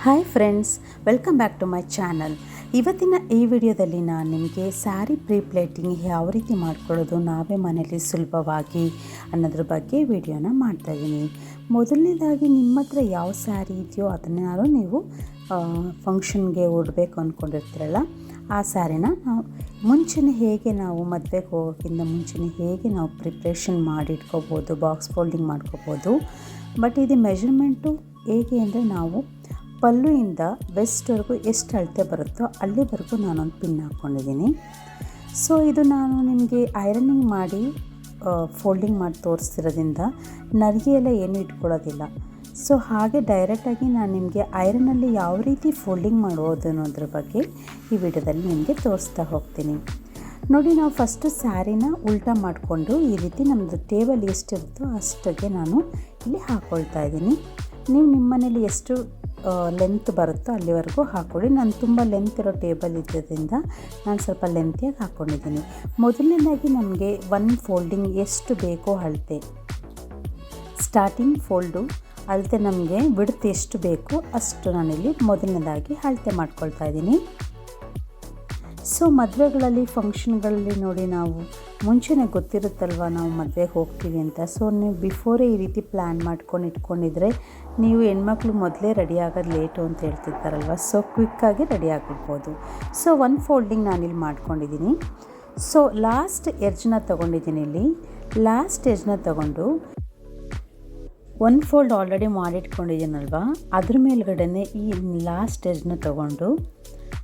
Hi friends, welcome back to my channel. ಇವತ್ತಿನ ಈ ವಿಡಿಯೋದಲ್ಲಿ ನಾನು ನಿಮಗೆ ಸ್ಯಾರಿ ಪ್ರೀ ಪ್ಲೇಟಿಂಗ್ ಯಾವ ರೀತಿ ಮಾಡ್ಕೊಳ್ಳೋದು ನಾವೇ ಮನೇಲಿ ಸುಲಭವಾಗಿ ಅನ್ನೋದ್ರ ಬಗ್ಗೆ ವಿಡಿಯೋನ ಮಾಡ್ತಾಯಿದ್ದೀನಿ. ಮೊದಲನೇದಾಗಿ ನಿಮ್ಮ ಹತ್ರ ಯಾವ ಸ್ಯಾರಿ ಇದೆಯೋ ಅದನ್ನಾರು ನೀವು ಫಂಕ್ಷನ್ಗೆ ಉಡಬೇಕು ಅಂದ್ಕೊಂಡಿರ್ತೀರಲ್ಲ, ಆ ಸ್ಯಾರಿನ ನಾವು ಮುಂಚೆನೇ ಹೇಗೆ ನಾವು ಮದುವೆಗೆ ಹೋಗೋಕ್ಕಿಂತ ಮುಂಚೆನೇ ಹೇಗೆ ನಾವು ಪ್ರಿಪ್ರೇಷನ್ ಮಾಡಿ ಇಟ್ಕೋಬೋದು, ಬಾಕ್ಸ್ ಫೋಲ್ಡಿಂಗ್ ಮಾಡ್ಕೋಬೋದು. ಬಟ್ ಇದು ಮೆಜರ್ಮೆಂಟು ಹೇಗೆ ಅಂದರೆ, ನಾವು ಪಲ್ಲುಯಿಂದ ವೆಸ್ಟ್ವರೆಗೂ ಎಷ್ಟು ಅಳತೆ ಬರುತ್ತೋ ಅಲ್ಲಿವರೆಗೂ ನಾನೊಂದು ಪಿನ್ ಹಾಕ್ಕೊಂಡಿದ್ದೀನಿ. ಸೊ ಇದು ನಾನು ನಿಮಗೆ ಐರನ್ನಿಂಗ್ ಮಾಡಿ ಫೋಲ್ಡಿಂಗ್ ಮಾಡಿ ತೋರಿಸ್ತಿರೋದ್ರಿಂದ ನರಿಗೆ ಎಲ್ಲ ಏನೂ ಇಟ್ಕೊಳ್ಳೋದಿಲ್ಲ. ಸೊ ಹಾಗೆ ಡೈರೆಕ್ಟಾಗಿ ನಾನು ನಿಮಗೆ ಐರನ್ನಲ್ಲಿ ಯಾವ ರೀತಿ ಫೋಲ್ಡಿಂಗ್ ಮಾಡ್ಬೋದು ಅನ್ನೋದ್ರ ಬಗ್ಗೆ ಈ ವಿಡಿಯೋದಲ್ಲಿ ನಿಮಗೆ ತೋರಿಸ್ತಾ ಹೋಗ್ತೀನಿ. ನೋಡಿ, ನಾವು ಫಸ್ಟು ಸ್ಯಾರಿನ ಉಲ್ಟಾ ಮಾಡಿಕೊಂಡು ಈ ರೀತಿ ನಮ್ಮದು ಟೇಬಲ್ ಎಷ್ಟಿರುತ್ತೋ ಅಷ್ಟಿಗೆ ನಾನು ಇಲ್ಲಿ ಹಾಕ್ಕೊಳ್ತಾ ಇದ್ದೀನಿ. ನೀವು ನಿಮ್ಮ ಮನೇಲಿ ಎಷ್ಟು ಲೆಂತ್ ಬರುತ್ತೋ ಅಲ್ಲಿವರೆಗೂ ಹಾಕ್ಕೊಳ್ಳಿ. ನಾನು ತುಂಬ ಲೆಂತ್ ಇರೋ ಟೇಬಲ್ ಇದ್ದರಿಂದ ನಾನು ಸ್ವಲ್ಪ ಲೆಂತಿಯಾಗಿ ಹಾಕ್ಕೊಂಡಿದ್ದೀನಿ. ಮೊದಲನೇದಾಗಿ ನಮಗೆ ಒನ್ ಫೋಲ್ಡಿಂಗ್ ಎಷ್ಟು ಬೇಕೋ ಅಳತೆ, ಸ್ಟಾರ್ಟಿಂಗ್ ಫೋಲ್ಡು ಅಳತೆ ನಮಗೆ ಬಿಡ್ತು ಎಷ್ಟು ಬೇಕು ಅಷ್ಟು ನಾನಿಲ್ಲಿ ಮೊದಲನೇದಾಗಿ ಅಳತೆ ಮಾಡ್ಕೊಳ್ತಾ ಇದ್ದೀನಿ. ಸೊ ಮದುವೆಗಳಲ್ಲಿ ಫಂಕ್ಷನ್ಗಳಲ್ಲಿ ನೋಡಿ, ನಾವು ಮುಂಚೆನೇ ಗೊತ್ತಿರುತ್ತಲ್ವ ನಾವು ಮದುವೆಗೆ ಹೋಗ್ತೀವಿ ಅಂತ. ಸೊ ನೀವು ಬಿಫೋರೇ ಈ ರೀತಿ ಪ್ಲ್ಯಾನ್ ಮಾಡ್ಕೊಂಡು ಇಟ್ಕೊಂಡಿದ್ರೆ ನೀವು ಹೆಣ್ಮಕ್ಳು ಮೊದಲೇ ರೆಡಿ ಆಗೋದು ಲೇಟು ಅಂತ ಹೇಳ್ತಿರ್ತಾರಲ್ವ, ಸೊ ಕ್ವಿಕ್ಕಾಗಿ ರೆಡಿ ಆಗಿಬಿಡ್ಬೋದು. ಸೊ ಒನ್ ಫೋಲ್ಡಿಂಗ್ ನಾನಿಲ್ಲಿ ಮಾಡ್ಕೊಂಡಿದ್ದೀನಿ. ಸೊ ಲಾಸ್ಟ್ ಎಡ್ಜ್ನ ತೊಗೊಂಡಿದ್ದೀನಿ. ಇಲ್ಲಿ ಲಾಸ್ಟ್ ಎಡ್ಜ್ನ ತೊಗೊಂಡು ಒನ್ ಫೋಲ್ಡ್ ಆಲ್ರೆಡಿ ಮಾಡಿಟ್ಕೊಂಡಿದ್ದೀನಲ್ವ, ಅದ್ರ ಮೇಲ್ಗಡೆ ಈ ಲಾಸ್ಟ್ ಎಡ್ಜ್ನ ತೊಗೊಂಡು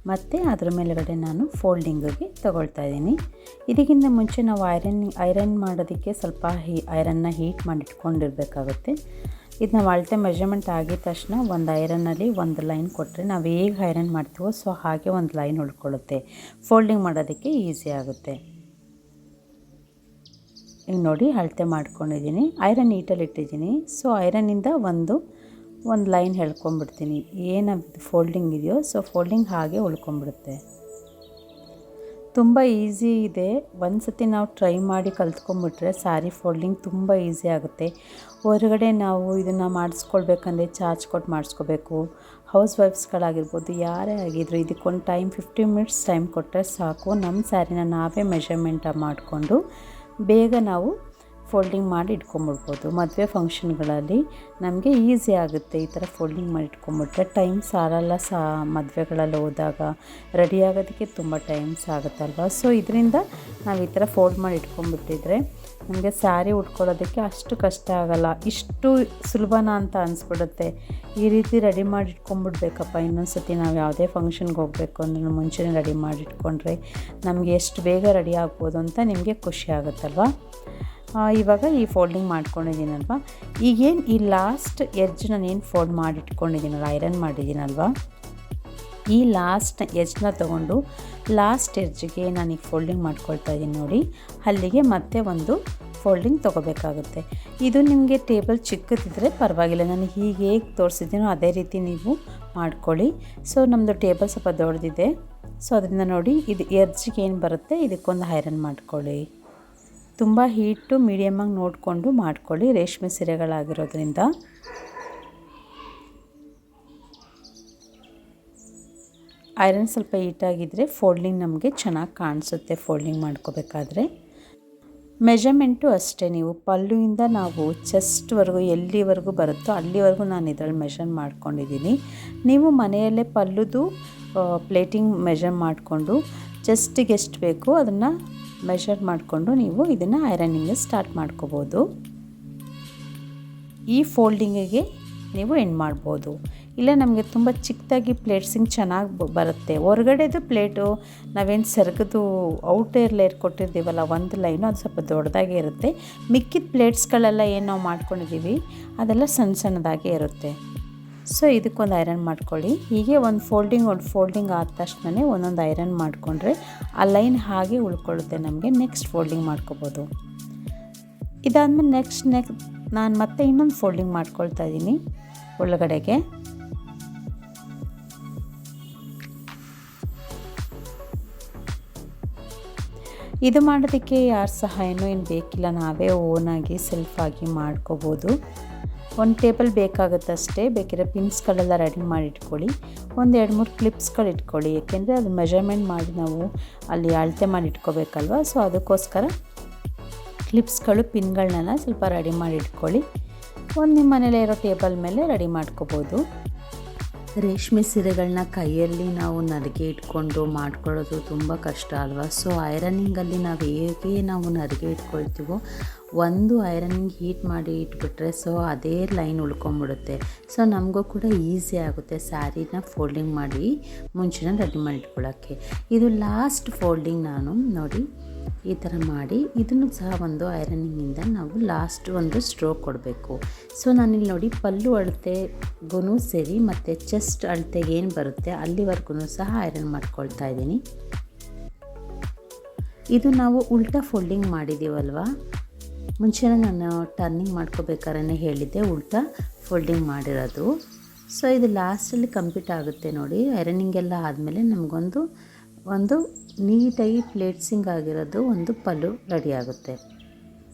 ಮತ್ತು ಅದ್ರ ಮೇಲ್ಗಡೆ ನಾನು ಫೋಲ್ಡಿಂಗಿಗೆ ತೊಗೊಳ್ತಾ ಇದ್ದೀನಿ. ಇದಕ್ಕಿಂತ ಮುಂಚೆ ನಾವು ಐರನ್ ಮಾಡೋದಕ್ಕೆ ಸ್ವಲ್ಪ ಐರನ್ನ ಹೀಟ್ ಮಾಡಿ ಇಟ್ಕೊಂಡಿರಬೇಕಾಗುತ್ತೆ. ಇದು ನಾವು ಅಳತೆ ಮೆಜರ್ಮೆಂಟ್ ಆಗಿದ ತಕ್ಷಣ ಒಂದು ಐರನ್ನಲ್ಲಿ ಒಂದು ಲೈನ್ ಕೊಟ್ಟರೆ ನಾವು ಹೇಗೆ ಐರನ್ ಮಾಡ್ತೀವೋ ಸೊ ಹಾಗೆ ಒಂದು ಲೈನ್ ಉಳ್ಕೊಳ್ಳುತ್ತೆ, ಫೋಲ್ಡಿಂಗ್ ಮಾಡೋದಕ್ಕೆ ಈಸಿ ಆಗುತ್ತೆ. ಈಗ ನೋಡಿ, ಅಳತೆ ಮಾಡ್ಕೊಂಡಿದ್ದೀನಿ, ಐರನ್ ನೀಟಲ್ಲಿ ಇಟ್ಟಿದ್ದೀನಿ. ಸೊ ಐರನ್ನಿಂದ ಒಂದು ಲೈನ್ ಎಳ್ಕೊಂಬಿಡ್ತೀನಿ. ಏನು ಫೋಲ್ಡಿಂಗ್ ಇದೆಯೋ ಸೊ ಫೋಲ್ಡಿಂಗ್ ಹಾಗೆ ಉಳ್ಕೊಂಬಿಡುತ್ತೆ. ತುಂಬ ಈಸಿ ಇದೆ. ಒಂದು ಸತಿ ನಾವು ಟ್ರೈ ಮಾಡಿ ಕಲ್ತ್ಕೊಂಡ್ಬಿಟ್ರೆ ಸ್ಯಾರಿ ಫೋಲ್ಡಿಂಗ್ ತುಂಬ ಈಸಿ ಆಗುತ್ತೆ. ಹೊರಗಡೆ ನಾವು ಇದನ್ನು ಮಾಡಿಸ್ಕೊಳ್ಬೇಕಂದ್ರೆ ಚಾರ್ಜ್ ಕೊಟ್ಟು ಮಾಡಿಸ್ಕೋಬೇಕು. ಹೌಸ್ ವೈಫ್ಸ್ಗಳಾಗಿರ್ಬೋದು, ಯಾರೇ ಆಗಿದ್ರು ಇದಕ್ಕೊಂದು 15 ಮಿನಿಟ್ಸ್ ಟೈಮ್ ಕೊಟ್ಟರೆ ಸಾಕು. ನಮ್ಮ ಸ್ಯಾರಿನ ನಾವೇ ಮೆಷರ್ಮೆಂಟ್ ಮಾಡಿಕೊಂಡು ಬೇಗ ನಾವು ಫೋಲ್ಡಿಂಗ್ ಮಾಡಿ ಇಟ್ಕೊಂಬಿಡ್ಬೋದು. ಮದುವೆ ಫಂಕ್ಷನ್ಗಳಲ್ಲಿ ನಮಗೆ ಈಸಿ ಆಗುತ್ತೆ ಈ ಥರ ಫೋಲ್ಡಿಂಗ್ ಮಾಡಿ ಇಟ್ಕೊಂಬಿಟ್ರೆ. ಟೈಮ್ ಸಾಲಲ್ಲ, ಮದುವೆಗಳಲ್ಲಿ ಹೋದಾಗ ರೆಡಿ ಆಗೋದಕ್ಕೆ ತುಂಬ ಟೈಮ್ಸ್ ಆಗುತ್ತಲ್ವ. ಸೊ ಇದರಿಂದ ನಾವು ಈ ಥರ ಫೋಲ್ಡ್ ಮಾಡಿ ಇಟ್ಕೊಂಡ್ಬಿಟ್ಟಿದ್ರೆ ನಮಗೆ ಸ್ಯಾರಿ ಉಟ್ಕೊಳ್ಳೋದಕ್ಕೆ ಅಷ್ಟು ಕಷ್ಟ ಆಗೋಲ್ಲ. ಇಷ್ಟು ಸುಲಭನ ಅಂತ ಅನಿಸ್ಬಿಡುತ್ತೆ. ಈ ರೀತಿ ರೆಡಿ ಮಾಡಿ ಇಟ್ಕೊಂಡ್ಬಿಡ್ಬೇಕಪ್ಪ, ಇನ್ನೊಂದು ಸತಿ ನಾವು ಯಾವುದೇ ಫಂಕ್ಷನ್ಗೆ ಹೋಗಬೇಕು ಅಂದ್ರೆ ಮುಂಚೆನೇ ರೆಡಿ ಮಾಡಿ ಇಟ್ಕೊಂಡ್ರೆ ನಮಗೆ ಎಷ್ಟು ಬೇಗ ರೆಡಿ ಆಗ್ಬೋದು ಅಂತ ನಿಮಗೆ ಖುಷಿ ಆಗುತ್ತಲ್ವ. ಇವಾಗ ಈ ಫೋಲ್ಡಿಂಗ್ ಮಾಡ್ಕೊಂಡಿದ್ದೀನಲ್ವ, ಈಗೇನು ಈ ಲಾಸ್ಟ್ ಎಡ್ಜ್ ನಾನೇನು ಫೋಲ್ಡ್ ಮಾಡಿ ಇಟ್ಕೊಂಡಿದ್ದೀನಲ್ಲ, ಐರನ್ ಮಾಡಿದ್ದೀನಲ್ವ, ಈ ಲಾಸ್ಟ್ ಎಡ್ಜ್ನ ತೊಗೊಂಡು ಲಾಸ್ಟ್ ಎಡ್ಜ್ಗೆ ನಾನೀಗ ಫೋಲ್ಡಿಂಗ್ ಮಾಡ್ಕೊಳ್ತಾ ಇದ್ದೀನಿ. ನೋಡಿ, ಅಲ್ಲಿಗೆ ಮತ್ತೆ ಒಂದು ಫೋಲ್ಡಿಂಗ್ ತೊಗೋಬೇಕಾಗುತ್ತೆ. ಇದು ನಿಮಗೆ ಟೇಬಲ್ ಚಿಕ್ಕದಿದ್ದರೆ ಪರವಾಗಿಲ್ಲ, ನಾನು ಹೀಗೆ ಹೇಗೆ ತೋರಿಸಿದ್ದೀನೋ ಅದೇ ರೀತಿ ನೀವು ಮಾಡ್ಕೊಳ್ಳಿ. ಸೊ ನಮ್ಮದು ಟೇಬಲ್ ಸ್ವಲ್ಪ ದೊಡ್ಡದಿದೆ, ಸೊ ಅದರಿಂದ ನೋಡಿ ಇದು ಎಡ್ಜ್ಗೆ ಏನು ಬರುತ್ತೆ ಇದಕ್ಕೊಂದು ಐರನ್ ಮಾಡ್ಕೊಳ್ಳಿ. ತುಂಬ ಹೀಟು ಮೀಡಿಯಮಾಗಿ ನೋಡಿಕೊಂಡು ಮಾಡ್ಕೊಳ್ಳಿ, ರೇಷ್ಮೆ ಸೀರೆಗಳಾಗಿರೋದ್ರಿಂದ. ಐರನ್ ಸ್ವಲ್ಪ ಹೀಟಾಗಿದ್ದರೆ ಫೋಲ್ಡಿಂಗ್ ನಮಗೆ ಚೆನ್ನಾಗಿ ಕಾಣಿಸುತ್ತೆ ಫೋಲ್ಡಿಂಗ್ ಮಾಡ್ಕೋಬೇಕಾದ್ರೆ. ಮೆಜರ್ಮೆಂಟು ಅಷ್ಟೇ, ನೀವು ಪಲ್ಲುವಿಂದ ನಾವು ಚೆಸ್ಟ್ವರೆಗೂ ಎಲ್ಲಿವರೆಗೂ ಬರುತ್ತೋ ಅಲ್ಲಿವರೆಗೂ ನಾನು ಇದರಲ್ಲಿ ಮೆಷರ್ ಮಾಡ್ಕೊಂಡಿದ್ದೀನಿ. ನೀವು ಮನೆಯಲ್ಲೇ ಪಲ್ಲುದು ಪ್ಲೇಟಿಂಗ್ ಮೆಷರ್ ಮಾಡಿಕೊಂಡು ಚೆಸ್ಟಿಗೆ ಎಷ್ಟು ಬೇಕೋ ಅದನ್ನು ಮೆಷರ್ ಮಾಡಿಕೊಂಡು ನೀವು ಇದನ್ನು ಐರನ್ನಿಂಗ್ ಸ್ಟಾರ್ಟ್ ಮಾಡ್ಕೋಬೋದು. ಈ ಫೋಲ್ಡಿಂಗಿಗೆ ನೀವು ಎಂಡ್ ಮಾಡ್ಬೋದು. ಇಲ್ಲ ನಮಗೆ ತುಂಬ ಚಿಕ್ಕದಾಗಿ ಪ್ಲೇಟ್ಸಿಂಗ್ ಚೆನ್ನಾಗಿ ಬರುತ್ತೆ. ಹೊರಗಡೆದು ಪ್ಲೇಟು ನಾವೇನು ಸೆರಗದು ಔಟರ್ ಲೇಯರ್ ಕೊಟ್ಟಿರ್ತೀವಲ್ಲ ಒಂದು ಲೈನು, ಅದು ಸ್ವಲ್ಪ ದೊಡ್ಡದಾಗೇ ಇರುತ್ತೆ. ಮಿಕ್ಕಿದ ಪ್ಲೇಟ್ಸ್ಗಳೆಲ್ಲ ಏನು ನಾವು ಮಾಡ್ಕೊಂಡಿದ್ದೀವಿ ಅದೆಲ್ಲ ಸಣ್ಣ ಸಣ್ಣದಾಗೇ ಇರುತ್ತೆ. ಸೊ ಇದಕ್ಕೊಂದು ಐರನ್ ಮಾಡ್ಕೊಳ್ಳಿ. ಹೀಗೆ ಒಂದು ಫೋಲ್ಡಿಂಗ್ ಆದ ತಕ್ಷಣ ಒಂದೊಂದು ಐರನ್ ಮಾಡಿಕೊಂಡ್ರೆ ಆ ಲೈನ್ ಹಾಗೆ ಉಳ್ಕೊಳ್ಳುತ್ತೆ. ನಮಗೆ ನೆಕ್ಸ್ಟ್ ಫೋಲ್ಡಿಂಗ್ ಮಾಡ್ಕೋಬೋದು. ಇದಾದಮೇಲೆ ನೆಕ್ಸ್ಟ್ ನಾನು ಮತ್ತೆ ಇನ್ನೊಂದು ಫೋಲ್ಡಿಂಗ್ ಮಾಡ್ಕೊಳ್ತಾ ಇದ್ದೀನಿ ಒಳಗಡೆಗೆ. ಇದು ಮಾಡೋದಕ್ಕೆ ಯಾರ ಸಹಾಯನೂ ಏನು ಬೇಕಿಲ್ಲ, ನಾವೇ ಓನಾಗಿ ಸೆಲ್ಫಾಗಿ ಮಾಡ್ಕೋಬೋದು. 1 ಟೇಬಲ್ ಬೇಕಾಗುತ್ತಷ್ಟೇ. ಬೇಕಿದ್ರೆ ಪಿನ್ಸ್ಗಳೆಲ್ಲ ರೆಡಿ ಮಾಡಿ ಇಟ್ಕೊಳ್ಳಿ. ಒಂದು 2-3 ಕ್ಲಿಪ್ಸ್ಗಳು ಇಟ್ಕೊಳ್ಳಿ, ಏಕೆಂದರೆ ಅದು ಮೆಜರ್ಮೆಂಟ್ ಮಾಡಿ ನಾವು ಅಲ್ಲಿ ಅಳತೆ ಮಾಡಿ ಇಟ್ಕೋಬೇಕಲ್ವ. ಸೊ ಅದಕ್ಕೋಸ್ಕರ ಕ್ಲಿಪ್ಸ್ಗಳು ಪಿನ್ಗಳನ್ನೆಲ್ಲ ಸ್ವಲ್ಪ ರೆಡಿ ಮಾಡಿ ಇಟ್ಕೊಳ್ಳಿ. ಒಂದು ನಿಮ್ಮ ಮನೇಲೇ ಇರೋ ಟೇಬಲ್ ಮೇಲೆ ರೆಡಿ ಮಾಡ್ಕೋಬೋದು. ರೇಷ್ಮೆ ಸೀರೆಗಳನ್ನ ಕೈಯಲ್ಲಿ ನಾವು ನರಿಗೆ ಇಟ್ಕೊಂಡು ಮಾಡ್ಕೊಳ್ಳೋದು ತುಂಬ ಕಷ್ಟ ಅಲ್ವಾ. ಸೊ ಐರನಿಂಗಲ್ಲಿ ನಾವು ಹೇಗೆ ನಾವು ನರಿಗೆ ಇಟ್ಕೊಳ್ತೀವೋ ಒಂದು ಐರನಿಂಗ್ ಹೀಟ್ ಮಾಡಿ ಇಟ್ಬಿಟ್ರೆ ಸೊ ಅದೇ ಲೈನ್ ಉಳ್ಕೊಂಬಿಡುತ್ತೆ. ಸೊ ನಮಗೂ ಕೂಡ ಈಸಿ ಆಗುತ್ತೆ ಸ್ಯಾರಿನ ಫೋಲ್ಡಿಂಗ್ ಮಾಡಿ ಮುಂಚೆನೇ ರೆಡಿ ಮಾಡಿ ಇಟ್ಕೊಳ್ಳೋಕ್ಕೆ. ಇದು ಲಾಸ್ಟ್ ಫೋಲ್ಡಿಂಗ್ ನಾನು ನೋಡಿ ಈ ಥರ ಮಾಡಿ ಇದನ್ನು ಸಹ ಒಂದು ಐರನಿಂಗಿಂದ ನಾವು ಲಾಸ್ಟ್ ಒಂದು ಸ್ಟ್ರೋಕ್ ಕೊಡಬೇಕು. ಸೊ ನಾನಿಲ್ಲಿ ನೋಡಿ ಪಲ್ಲು ಅಳತೆಗೂ ಸೇರಿ ಮತ್ತು ಚೆಸ್ಟ್ ಅಳತೆಗೆ ಏನು ಬರುತ್ತೆ ಅಲ್ಲಿವರೆಗೂ ಸಹ ಐರನ್ ಮಾಡ್ಕೊಳ್ತಾ ಇದ್ದೀನಿ. ಇದು ನಾವು ಉಲ್ಟಾ ಫೋಲ್ಡಿಂಗ್ ಮಾಡಿದ್ದೀವಲ್ವ, ಮುಂಚೆನೇ ನಾನು ಟರ್ನಿಂಗ್ ಮಾಡ್ಕೋಬೇಕಾದ್ರೆ ಹೇಳಿದ್ದೆ ಉಲ್ಟಾ ಫೋಲ್ಡಿಂಗ್ ಮಾಡಿರೋದು. ಸೊ ಇದು ಲಾಸ್ಟಲ್ಲಿ ಕಂಪ್ಲೀಟ್ ಆಗುತ್ತೆ ನೋಡಿ. ಐರನಿಂಗ್ ಎಲ್ಲ ಆದಮೇಲೆ ನಮಗೊಂದು ನೀಟಾಗಿ ಪ್ಲೇಟ್ಸಿಂಗ್ ಆಗಿರೋದು ಒಂದು ಪಲ್ಲು ರೆಡಿ ಆಗುತ್ತೆ.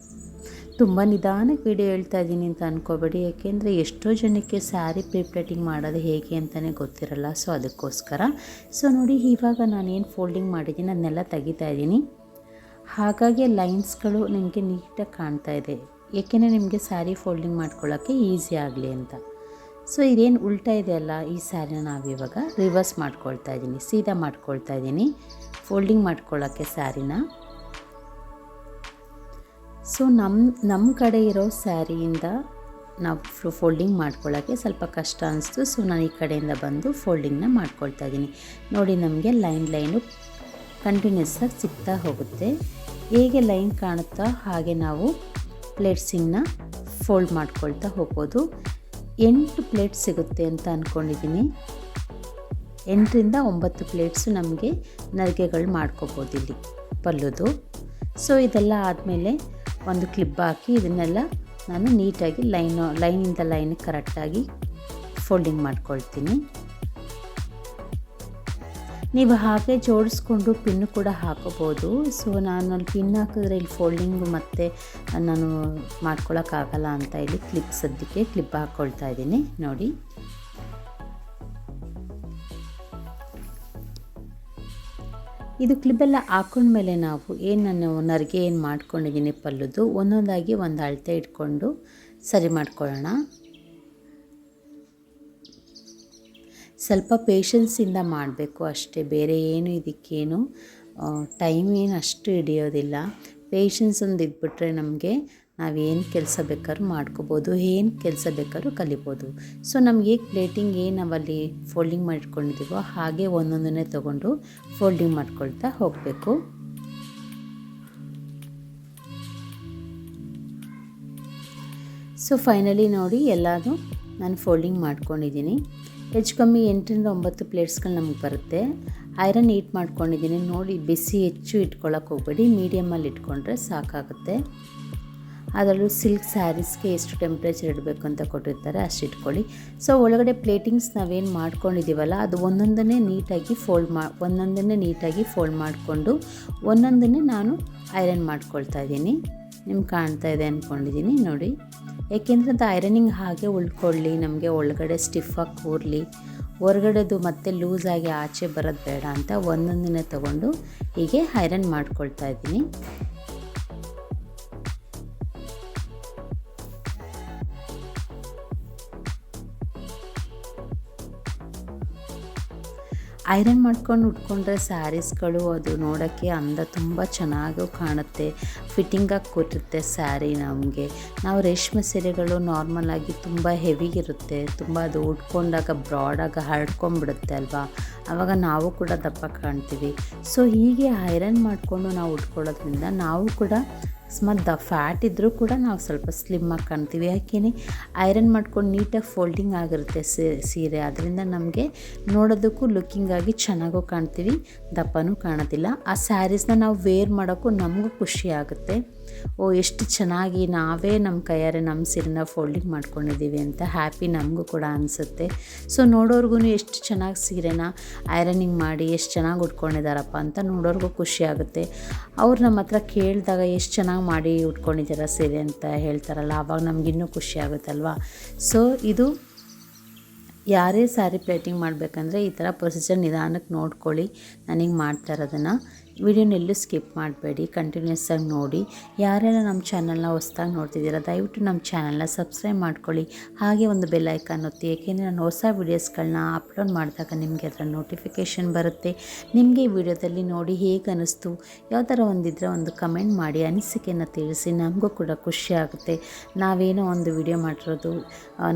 ತುಂಬ ನಿಧಾನಕ್ಕೆ ವಿಡಿಯೋ ಹೇಳ್ತಾ ಇದ್ದೀನಿ ಅಂತ ಅಂದ್ಕೋಬೇಡಿ, ಏಕೆಂದರೆ ಎಷ್ಟೋ ಜನಕ್ಕೆ ಸ್ಯಾರಿ ಪ್ರಿಪ್ಲೇಟಿಂಗ್ ಮಾಡೋದು ಹೇಗೆ ಅಂತಲೇ ಗೊತ್ತಿರಲ್ಲ. ಸೊ ಅದಕ್ಕೋಸ್ಕರ. ಸೊ ನೋಡಿ ಇವಾಗ ನಾನೇನು ಫೋಲ್ಡಿಂಗ್ ಮಾಡಿದ್ದೀನಿ ಅದನ್ನೆಲ್ಲ ತೆಗಿತಾ ಇದ್ದೀನಿ. ಹಾಗಾಗಿ ಲೈನ್ಸ್ಗಳು ನಿಮಗೆ ನೀಟಾಗಿ ಕಾಣ್ತಾ ಇದೆ, ಏಕೆಂದರೆ ನಿಮಗೆ ಸ್ಯಾರಿ ಫೋಲ್ಡಿಂಗ್ ಮಾಡ್ಕೊಳ್ಳೋಕ್ಕೆ ಈಸಿ ಆಗಲಿ ಅಂತ. ಸೊ ಇದೇನು ಉಲ್ಟಾ ಇದೆಯಲ್ಲ ಈ ಸ್ಯಾರಿನ ನಾವಿವಾಗ ರಿವರ್ಸ್ ಮಾಡ್ಕೊಳ್ತಾ ಇದ್ದೀನಿ, ಸೀದಾ ಮಾಡ್ಕೊಳ್ತಾ ಇದ್ದೀನಿ ಫೋಲ್ಡಿಂಗ್ ಮಾಡ್ಕೊಳ್ಳೋಕ್ಕೆ ಸ್ಯಾರಿನ. ಸೊ ನಮ್ಮ ಕಡೆ ಇರೋ ಸ್ಯಾರಿಯಿಂದ ನಾವು ಫೋಲ್ಡಿಂಗ್ ಮಾಡ್ಕೊಳ್ಳೋಕ್ಕೆ ಸ್ವಲ್ಪ ಕಷ್ಟ ಅನಿಸ್ತು. ಸೊ ನಾನು ಈ ಕಡೆಯಿಂದ ಬಂದು ಫೋಲ್ಡಿಂಗ್ನ ಮಾಡ್ಕೊಳ್ತಾ ಇದ್ದೀನಿ. ನೋಡಿ ನಮಗೆ ಲೈನು ಕಂಟಿನ್ಯೂಸ್ ಆಗಿ ಸಿಗ್ತಾ ಹೋಗುತ್ತೆ. ಹೇಗೆ ಲೈನ್ ಕಾಣುತ್ತೋ ಹಾಗೆ ನಾವು ಪ್ಲೇಟ್ಸಿಂಗ್ನ ಫೋಲ್ಡ್ ಮಾಡ್ಕೊಳ್ತಾ ಹೋಗ್ಬೋದು. 8 ಪ್ಲೇಟ್ ಸಿಗುತ್ತೆ ಅಂತ ಅಂದ್ಕೊಂಡಿದ್ದೀನಿ. 8ರಿಂದ 9 ಪ್ಲೇಟ್ಸು ನಮಗೆ ನರಿಗೆಗಳು ಮಾಡ್ಕೋಬೋದು ಇಲ್ಲಿ ಪಲ್ಲುದು. ಸೊ ಇದೆಲ್ಲ ಆದಮೇಲೆ ಒಂದು ಕ್ಲಿಪ್ ಹಾಕಿ ಇದನ್ನೆಲ್ಲ ನಾನು ನೀಟಾಗಿ ಲೈನಿಂದ ಲೈನ್ ಕರೆಕ್ಟಾಗಿ ಫೋಲ್ಡಿಂಗ್ ಮಾಡ್ಕೊಳ್ತೀನಿ. ನೀವು ಹಾಗೆ ಜೋಡಿಸ್ಕೊಂಡು ಪಿನ್ನು ಕೂಡ ಹಾಕೋಬೋದು. ಸೊ ನಾನು ಅಲ್ಲಿ ಪಿನ್ ಹಾಕಿದ್ರೆ ಇಲ್ಲಿ ಫೋಲ್ಡಿಂಗು ಮತ್ತು ನಾನು ಮಾಡ್ಕೊಳಕ್ಕಾಗಲ್ಲ ಅಂತ ಇಲ್ಲಿ ಸದ್ಯಕ್ಕೆ ಕ್ಲಿಪ್ ಹಾಕ್ಕೊಳ್ತಾ ಇದ್ದೀನಿ ನೋಡಿ. ಇದು ಕ್ಲಿಪ್ಪೆಲ್ಲ ಹಾಕೊಂಡ್ಮೇಲೆ ನಾವು ನಾನು ನರಿಗೆ ಏನು ಮಾಡ್ಕೊಂಡಿದ್ದೀನಿ ಪಲ್ಲುದು ಒಂದೊಂದಾಗಿ ಒಂದು ಅಳತೆ ಇಟ್ಕೊಂಡು ಸರಿ ಮಾಡ್ಕೊಳ್ಳೋಣ. ಸ್ವಲ್ಪ ಪೇಷನ್ಸಿಂದ ಮಾಡಬೇಕು ಅಷ್ಟೇ, ಬೇರೆ ಏನು ಇದಕ್ಕೇನು ಟೈಮ್ ಏನು ಅಷ್ಟು ಹಿಡಿಯೋದಿಲ್ಲ. ಪೇಷನ್ಸ್ ಒಂದು ಇದ್ಬಿಟ್ರೆ ನಮಗೆ ನಾವೇನು ಕೆಲಸ ಬೇಕಾದ್ರೂ ಮಾಡ್ಕೋಬೋದು, ಏನು ಕೆಲಸ ಬೇಕಾದ್ರೂ ಕಲಿಬೋದು. ಸೊ ನಮ್ಗೆ ಹೇಗೆ ಪ್ಲೇಟಿಂಗ್ ಏನು ನಾವಲ್ಲಿ ಫೋಲ್ಡಿಂಗ್ ಮಾಡಿಟ್ಕೊಂಡಿದ್ದೀವೋ ಹಾಗೆ ಒಂದೊಂದನ್ನೇ ತೊಗೊಂಡು ಫೋಲ್ಡಿಂಗ್ ಮಾಡ್ಕೊಳ್ತಾ ಹೋಗಬೇಕು. ಸೊ ಫೈನಲಿ ನೋಡಿ ಎಲ್ಲನೂ ನಾನು ಫೋಲ್ಡಿಂಗ್ ಮಾಡ್ಕೊಂಡಿದ್ದೀನಿ. ಹೆಚ್ಚು ಕಮ್ಮಿ 8ರಿಂದ 9 ಪ್ಲೇಟ್ಸ್ಗಳು ನಮಗೆ ಬರುತ್ತೆ. ಐರನ್ ಹೀಟ್ ಮಾಡ್ಕೊಂಡಿದ್ದೀನಿ ನೋಡಿ. ಬಿಸಿ ಹೆಚ್ಚು ಇಟ್ಕೊಳ್ಳೋಕೆ ಹೋಗಬೇಡಿ, ಮೀಡಿಯಮಲ್ಲಿ ಇಟ್ಕೊಂಡ್ರೆ ಸಾಕಾಗುತ್ತೆ. ಅದರಲ್ಲೂ ಸಿಲ್ಕ್ ಸ್ಯಾರೀಸ್ಗೆ ಎಷ್ಟು ಟೆಂಪ್ರೇಚರ್ ಇಡಬೇಕು ಅಂತ ಕೊಟ್ಟಿರ್ತಾರೆ ಅಷ್ಟು ಇಟ್ಕೊಳ್ಳಿ. ಸೊ ಒಳಗಡೆ ಪ್ಲೇಟಿಂಗ್ಸ್ ನಾವೇನು ಮಾಡ್ಕೊಂಡಿದ್ದೀವಲ್ಲ ಅದು ಒಂದೊಂದನ್ನೇ ನೀಟಾಗಿ ಫೋಲ್ಡ್ ಮಾಡಿಕೊಂಡು ಒಂದೊಂದನ್ನೇ ನಾನು ಐರನ್ ಮಾಡ್ಕೊಳ್ತಾ ಇದ್ದೀನಿ. ನಿಮ್ಗೆ ಕಾಣ್ತಾ ಇದೆ ಅಂದ್ಕೊಂಡಿದ್ದೀನಿ ನೋಡಿ. ಏಕೆಂದರೆ ಅದು ಐರನಿಂಗ್ ಹಾಗೆ ಉಳ್ಕೊಳ್ಳಿ, ನಮಗೆ ಒಳಗಡೆ ಸ್ಟಿಫಾಗಿ ಕೂರಲಿ, ಹೊರಗಡೆದು ಮತ್ತೆ ಲೂಸಾಗಿ ಆಚೆ ಬರೋದು ಬೇಡ ಅಂತ ಒಂದೊಂದನ್ನೇ ತೊಗೊಂಡು ಹೀಗೆ ಐರನ್ ಮಾಡ್ಕೊಳ್ತಾ ಇದ್ದೀನಿ. ಐರನ್ ಮಾಡ್ಕೊಂಡು ಉಟ್ಕೊಂಡ್ರೆ ಸ್ಯಾರೀಸ್ಗಳು ಅದು ನೋಡೋಕ್ಕೆ ಅಂದ ತುಂಬ ಚೆನ್ನಾಗೂ ಕಾಣುತ್ತೆ, ಫಿಟ್ಟಿಂಗಾಗಿ ಕೂರುತ್ತೆ ಸ್ಯಾರಿ. ನಾವು ರೇಷ್ಮೆ ಸೀರೆಗಳು ನಾರ್ಮಲಾಗಿ ತುಂಬ ಹೆವಿಗಿರುತ್ತೆ, ತುಂಬ ಅದು ಉಟ್ಕೊಂಡಾಗ ಬ್ರಾಡಾಗಿ ಹರಡ್ಕೊಂಡ್ಬಿಡುತ್ತೆ ಅಲ್ವಾ, ಆವಾಗ ನಾವು ಕೂಡ ದಪ್ಪ ಕಾಣ್ತೀವಿ. ಸೊ ಹೀಗೆ ಐರನ್ ಮಾಡಿಕೊಂಡು ನಾವು ಉಟ್ಕೊಳ್ಳೋದ್ರಿಂದ ನಾವು ಕೂಡ ಅಕಸ್ಮಾತ್ ಫ್ಯಾಟ್ ಇದ್ದರೂ ಕೂಡ ನಾವು ಸ್ವಲ್ಪ ಸ್ಲಿಮ್ಮಾಗಿ ಕಾಣ್ತೀವಿ. ಯಾಕೆಂದರೆ ಐರನ್ ಮಾಡ್ಕೊಂಡು ನೀಟಾಗಿ ಫೋಲ್ಡಿಂಗ್ ಆಗಿರುತ್ತೆ ಸೀರೆ, ಅದರಿಂದ ನಮಗೆ ನೋಡೋದಕ್ಕೂ ಲುಕ್ಕಿಂಗಾಗಿ ಚೆನ್ನಾಗೂ ಕಾಣ್ತೀವಿ, ದಪ್ಪನೂ ಕಾಣೋದಿಲ್ಲ. ಆ ಸ್ಯಾರೀಸ್ನ ನಾವು ವೇರ್ ಮಾಡೋಕ್ಕೂ ನಮಗೂ ಖುಷಿ ಆಗುತ್ತೆ. ಎಷ್ಟು ಚೆನ್ನಾಗಿ ನಾವೇ ನಮ್ಮ ಕೈಯಾರೆ ನಮ್ಮ ಸೀರೆನ ಫೋಲ್ಡಿಂಗ್ ಮಾಡ್ಕೊಂಡಿದ್ದೀವಿ ಅಂತ ಹ್ಯಾಪಿ ನಮಗೂ ಕೂಡ ಅನಿಸುತ್ತೆ. ಸೊ ನೋಡೋರ್ಗು ಎಷ್ಟು ಚೆನ್ನಾಗಿ ಸೀರೆನ ಐರನಿಂಗ್ ಮಾಡಿ ಎಷ್ಟು ಚೆನ್ನಾಗಿ ಉಟ್ಕೊಂಡಿದ್ದಾರಪ್ಪ ಅಂತ ನೋಡೋರ್ಗೂ ಖುಷಿ ಆಗುತ್ತೆ. ಅವ್ರು ನಮ್ಮ ಹತ್ರ ಕೇಳಿದಾಗ ಎಷ್ಟು ಚೆನ್ನಾಗಿ ಮಾಡಿ ಉಟ್ಕೊಂಡಿದ್ದೀರ ಸೀರೆ ಅಂತ ಹೇಳ್ತಾರಲ್ಲ, ಆವಾಗ ನಮಗಿನ್ನೂ ಖುಷಿ ಆಗುತ್ತಲ್ವ. ಸೊ ಇದು ಯಾರೇ ಸ್ಯಾರಿ ಪ್ಲೇಟಿಂಗ್ ಮಾಡಬೇಕಂದ್ರೆ ಈ ಥರ ಪ್ರೊಸೀಜರ್ ನಿಧಾನಕ್ಕೆ ನೋಡ್ಕೊಳ್ಳಿ. ನಾನೀಗ ಮಾಡ್ತಾ ಇರೋದನ್ನು ವಿಡಿಯೋನೆಲ್ಲೂ ಸ್ಕಿಪ್ ಮಾಡಬೇಡಿ, ಕಂಟಿನ್ಯೂಸ್ ಆಗಿ ನೋಡಿ. ಯಾರೆಲ್ಲ ನಮ್ಮ ಚಾನಲ್ನ ಹೊಸ್ದಾಗಿ ನೋಡ್ತಿದ್ದೀರಾ ದಯವಿಟ್ಟು ನಮ್ಮ ಚಾನಲ್ನ ಸಬ್ಸ್ಕ್ರೈಬ್ ಮಾಡ್ಕೊಳ್ಳಿ, ಹಾಗೆ ಒಂದು ಬೆಲ್ ಐಕಾನ್ ಒತ್ತಿ. ಏಕೆಂದರೆ ನಾನು ಹೊಸ ವೀಡಿಯೋಸ್ಗಳನ್ನ ಅಪ್ಲೋಡ್ ಮಾಡಿದಾಗ ನಿಮಗೆ ಅದರ ನೋಟಿಫಿಕೇಷನ್ ಬರುತ್ತೆ. ನಿಮಗೆ ಈ ವಿಡಿಯೋದಲ್ಲಿ ನೋಡಿ ಹೇಗೆ ಅನ್ನಿಸ್ತು, ಯಾವ ಥರ ಒಂದಿದ್ರೆ ಒಂದು ಕಮೆಂಟ್ ಮಾಡಿ ಅನಿಸಿಕೆಯನ್ನು ತಿಳಿಸಿ. ನಮಗೂ ಕೂಡ ಖುಷಿ ಆಗುತ್ತೆ. ನಾವೇನೋ ಒಂದು ವಿಡಿಯೋ ಮಾಡಿರೋದು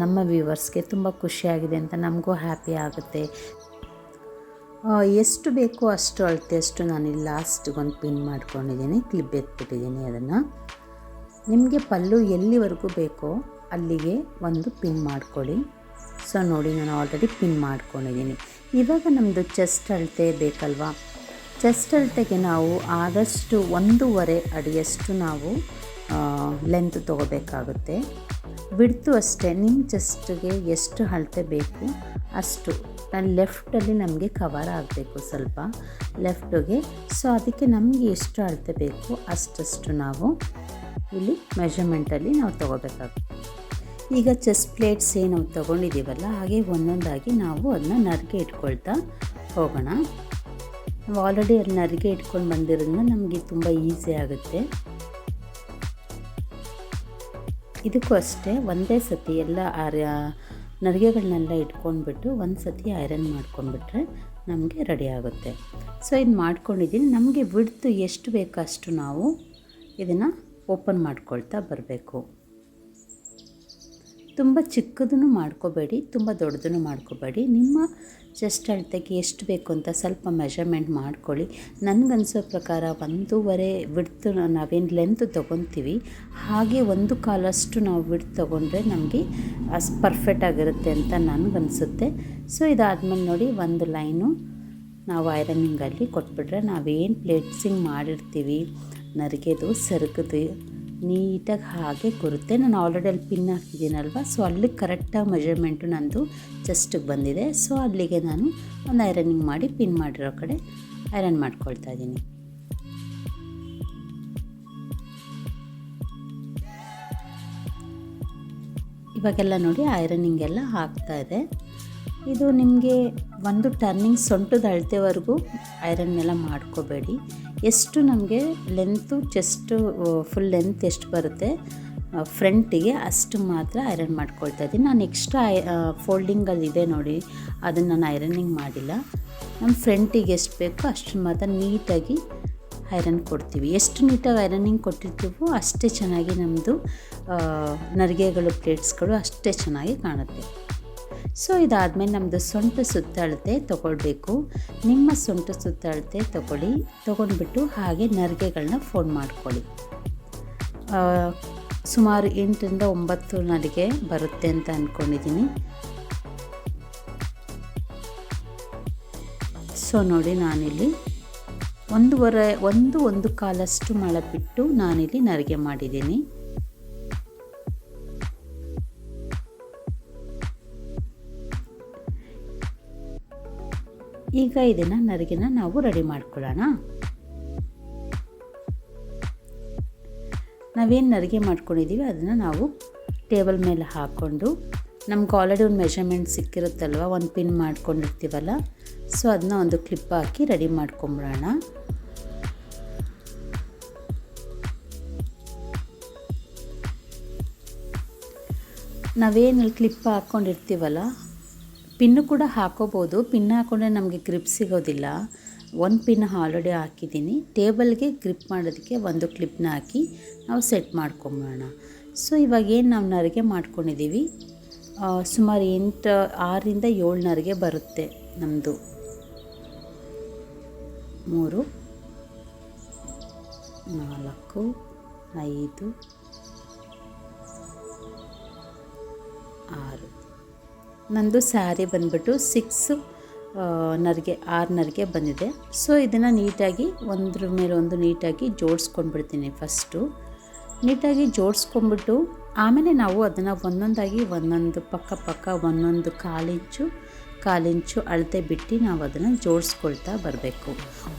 ನಮ್ಮ ವ್ಯೂವರ್ಸ್ಗೆ ತುಂಬ ಖುಷಿಯಾಗಿದೆ ಅಂತ ನಮಗೂ ಹ್ಯಾಪಿ ಆಗುತ್ತೆ. ಎಷ್ಟು ಬೇಕೋ ಅಷ್ಟು ಅಳತೆಯಷ್ಟು ನಾನಿಲ್ಲಿ ಲಾಸ್ಟಿಗೆ ಒಂದು ಪಿನ್ ಮಾಡ್ಕೊಂಡಿದ್ದೀನಿ, ಕ್ಲಿಪ್ ಎತ್ಬಿಟ್ಟಿದ್ದೀನಿ. ಅದನ್ನು ನಿಮಗೆ ಪಲ್ಲು ಎಲ್ಲಿವರೆಗೂ ಬೇಕೋ ಅಲ್ಲಿಗೆ ಒಂದು ಪಿನ್ ಮಾಡ್ಕೊಳ್ಳಿ. ಸೊ ನೋಡಿ, ನಾನು ಆಲ್ರೆಡಿ ಪಿನ್ ಮಾಡ್ಕೊಂಡಿದ್ದೀನಿ. ಇವಾಗ ನಮ್ಮದು ಚೆಸ್ಟ್ ಅಳತೆ ಬೇಕಲ್ವಾ, ಚೆಸ್ಟ್ ಅಳತೆಗೆ ನಾವು ಆದಷ್ಟು 1.5 ಅಡಿಯಷ್ಟು ನಾವು ಲೆಂತ್ ತೊಗೋಬೇಕಾಗುತ್ತೆ. ಬಿಡ್ತು ಅಷ್ಟೇ, ನಿಮ್ಮ ಚೆಸ್ಟ್ಗೆ ಎಷ್ಟು ಅಳತೆ ಬೇಕು ಅಷ್ಟು. ನಾನು ಲೆಫ್ಟಲ್ಲಿ ನಮಗೆ ಕವರ್ ಆಗಬೇಕು ಸ್ವಲ್ಪ ಲೆಫ್ಟಿಗೆ. ಸೊ ಅದಕ್ಕೆ ನಮಗೆ ಎಷ್ಟು ಅಳತೆ ಬೇಕು ಅಷ್ಟಷ್ಟು ನಾವು ಇಲ್ಲಿ ಮೆಷರ್ಮೆಂಟಲ್ಲಿ ನಾವು ತೊಗೋಬೇಕಾಗುತ್ತೆ. ಈಗ ಚೆಸ್ಟ್ ಪ್ಲೇಟ್ಸ್ ಏನು ತೊಗೊಂಡಿದ್ದೀವಲ್ಲ, ಹಾಗೆ ಒಂದೊಂದಾಗಿ ನಾವು ಅದನ್ನ ನರಿಗೆ ಇಟ್ಕೊಳ್ತಾ ಹೋಗೋಣ. ನಾವು ಆಲ್ರೆಡಿ ಅಲ್ಲಿ ನರಿಗೆ ಇಟ್ಕೊಂಡು ಬಂದಿರೋದ್ರಿಂದ ನಮಗೆ ತುಂಬ ಈಸಿ ಆಗುತ್ತೆ. ಇದಕ್ಕೂ ಅಷ್ಟೇ ಒಂದೇ ಸತಿ ಎಲ್ಲ ನರಿಗೆಗಳನ್ನೆಲ್ಲ ಇಟ್ಕೊಂಡ್ಬಿಟ್ಟು ಒಂದು ಸತಿ ಐರನ್ ಮಾಡ್ಕೊಂಡ್ಬಿಟ್ರೆ ನಮಗೆ ರೆಡಿ ಆಗುತ್ತೆ. ಸೊ ಇದು ಮಾಡ್ಕೊಂಡಿದ್ದೀನಿ. ನಮಗೆ ವಿಡ್ತು ಎಷ್ಟು ಬೇಕೋ ಅಷ್ಟು ನಾವು ಇದನ್ನು ಓಪನ್ ಮಾಡ್ಕೊಳ್ತಾ ಬರಬೇಕು. ತುಂಬ ಚಿಕ್ಕದೂ ಮಾಡ್ಕೋಬೇಡಿ, ತುಂಬ ದೊಡ್ಡದೂ ಮಾಡ್ಕೋಬೇಡಿ. ನಿಮ್ಮ ಚೆಸ್ಟ್ ಅಳತೆಗೆ ಎಷ್ಟು ಬೇಕು ಅಂತ ಸ್ವಲ್ಪ ಮೆಷರ್ಮೆಂಟ್ ಮಾಡ್ಕೊಳ್ಳಿ. ನನಗನ್ಸೋ ಪ್ರಕಾರ 1.5 ವಿಡ್ತು ನಾವೇನು ಲೆಂತ್ ತೊಗೊತೀವಿ ಹಾಗೆ 1/4 ನಾವು ವಿಡ್ತ್ ತೊಗೊಂಡ್ರೆ ನಮಗೆ ಅಷ್ಟು ಪರ್ಫೆಕ್ಟಾಗಿರುತ್ತೆ ಅಂತ ನನಗನ್ಸುತ್ತೆ. ಸೊ ಇದಾದಮೇಲೆ ನೋಡಿ, ಒಂದು ಲೈನು ನಾವು ಐರನಿಂಗಲ್ಲಿ ಕೊಟ್ಬಿಟ್ರೆ ನಾವೇನು ಪ್ಲೇಟ್ಸಿಂಗ್ ಮಾಡಿರ್ತೀವಿ ನರಿಗೆದು ಸೆರಗದು ನೀಟಾಗಿ ಹಾಗೆ ಕೂರುತ್ತೆ. ನಾನು ಆಲ್ರೆಡಿ ಅಲ್ಲಿ ಪಿನ್ ಹಾಕಿದ್ದೀನಲ್ವ, ಸೊ ಅಲ್ಲಿ ಕರೆಕ್ಟಾಗಿ ಮೆಜರ್ಮೆಂಟು ನಂದು ಚೆಸ್ಟಿಗೆ ಬಂದಿದೆ. ಸೊ ಅಲ್ಲಿಗೆ ನಾನು ಒಂದು ಐರನಿಂಗ್ ಮಾಡಿ ಪಿನ್ ಮಾಡಿರೋ ಕಡೆ ಐರನ್ ಮಾಡ್ಕೊಳ್ತಾ ಇದ್ದೀನಿ. ಇವಾಗೆಲ್ಲ ನೋಡಿ ಐರನಿಂಗ್ ಎಲ್ಲ ಆಗ್ತಾ ಇದೆ. ಇದು ನಿಮಗೆ ಒಂದು ಟರ್ನಿಂಗ್ ಸೊಂಟದ ಅಳತೆವರೆಗೂ ಐರನ್ನೆಲ್ಲ ಮಾಡ್ಕೋಬೇಡಿ. ಎಷ್ಟು ನಮಗೆ ಲೆಂತು ಚೆಸ್ಟು ಫುಲ್ ಲೆಂತ್ ಎಷ್ಟು ಬರುತ್ತೆ ಫ್ರಂಟಿಗೆ ಅಷ್ಟು ಮಾತ್ರ ಐರನ್ ಮಾಡ್ಕೊಳ್ತಾ ಇದ್ದೀನಿ. ನಾನು ಎಕ್ಸ್ಟ್ರಾ ಫೋಲ್ಡಿಂಗಲ್ಲಿದೆ ನೋಡಿ, ಅದನ್ನು ನಾನು ಐರನಿಂಗ್ ಮಾಡಿಲ್ಲ. ನಮ್ಮ ಫ್ರಂಟಿಗೆ ಎಷ್ಟು ಬೇಕೋ ಅಷ್ಟು ಮಾತ್ರ ನೀಟಾಗಿ ಐರನ್ ಕೊಡ್ತೀವಿ. ಎಷ್ಟು ನೀಟಾಗಿ ಐರನಿಂಗ್ ಕೊಟ್ಟಿರ್ತೀವೋ ಅಷ್ಟೇ ಚೆನ್ನಾಗಿ ನಮ್ಮದು ನರಿಗೆಗಳು ಪ್ಲೇಟ್ಸ್ಗಳು ಅಷ್ಟೇ ಚೆನ್ನಾಗಿ ಕಾಣುತ್ತೆ. ಸೊ ಇದಾದಮೇಲೆ ನಮ್ಮದು ಸೊಂಟ ಸುತ್ತಳತೆ ತೊಗೊಳ್ಬೇಕು. ನಿಮ್ಮ ಸೊಂಟ ಸುತ್ತಳತೆ ತೊಗೊಂಡ್ಬಿಟ್ಟು ಹಾಗೆ ನರಿಗೆಗಳನ್ನ ಫೋಲ್ಡ್ ಮಾಡ್ಕೊಳ್ಳಿ. ಸುಮಾರು 8ರಿಂದ 9 ನರಿಗೆ ಬರುತ್ತೆ ಅಂತ ಅಂದ್ಕೊಂಡಿದ್ದೀನಿ. ಸೊ ನೋಡಿ, ನಾನಿಲ್ಲಿ 1.25 ಮೊಳ ಬಿಟ್ಟು ನಾನಿಲ್ಲಿ ನರಿಗೆ ಮಾಡಿದ್ದೀನಿ. ಈಗ ಇದನ್ನು ನರಿಗೆನ ನಾವು ರೆಡಿ ಮಾಡ್ಕೊಳ್ಳೋಣ. ನಾವೇನು ನರಿಗೆ ಮಾಡ್ಕೊಂಡಿದ್ದೀವಿ ಅದನ್ನು ನಾವು ಟೇಬಲ್ ಮೇಲೆ ಹಾಕ್ಕೊಂಡು, ನಮ್ಗೆ ಆಲ್ರೆಡಿ ಒಂದು ಮೆಷರ್ಮೆಂಟ್ ಸಿಕ್ಕಿರುತ್ತಲ್ವ, ಒಂದು ಪಿನ್ ಮಾಡ್ಕೊಂಡಿರ್ತೀವಲ್ಲ, ಸೊ ಅದನ್ನ ಒಂದು ಕ್ಲಿಪ್ ಹಾಕಿ ರೆಡಿ ಮಾಡ್ಕೊಂಬಿಡೋಣ. ನಾವೇನಲ್ಲಿ ಕ್ಲಿಪ್ ಹಾಕ್ಕೊಂಡಿರ್ತೀವಲ್ಲ, ಪಿನ್ನು ಕೂಡ ಹಾಕೋಬೋದು. ಪಿನ್ ಹಾಕ್ಕೊಂಡ್ರೆ ನಮಗೆ ಗ್ರಿಪ್ ಸಿಗೋದಿಲ್ಲ. ಒಂದು ಪಿನ್ ಆಲ್ರೆಡಿ ಹಾಕಿದ್ದೀನಿ. ಟೇಬಲ್ಗೆ ಗ್ರಿಪ್ ಮಾಡೋದಕ್ಕೆ ಒಂದು ಕ್ಲಿಪ್ನ ಹಾಕಿ ನಾವು ಸೆಟ್ ಮಾಡ್ಕೊಂಬೋಣ. ಸೊ ಇವಾಗ ಏನು ನಾವು ನರಿಗೆ ಮಾಡ್ಕೊಂಡಿದ್ದೀವಿ, ಸುಮಾರು 6ರಿಂದ 7 ನರಿಗೆ ಬರುತ್ತೆ ನಮ್ಮದು. 3 4 5 6 ನಂದು ಸ್ಯಾರಿ ಬಂದ್ಬಿಟ್ಟು 6 ನರಿಗೆ 6 ನರಿಗೆ ಬಂದಿದೆ. ಸೊ ಇದನ್ನು ನೀಟಾಗಿ ಒಂದ್ರ ಮೇಲೆ ಒಂದು ನೀಟಾಗಿ ಜೋಡಿಸ್ಕೊಂಡ್ಬಿಡ್ತೀನಿ ಫಸ್ಟು. ನೀಟಾಗಿ ಜೋಡಿಸ್ಕೊಂಬಿಟ್ಟು ಆಮೇಲೆ ನಾವು ಅದನ್ನು ಒಂದೊಂದಾಗಿ ಒಂದೊಂದು ಪಕ್ಕ ಒಂದೊಂದು ಕಾಲಿಂಚು ಅಳತೆ ಬಿಟ್ಟು ನಾವು ಅದನ್ನು ಜೋಡಿಸ್ಕೊಳ್ತಾ ಬರಬೇಕು.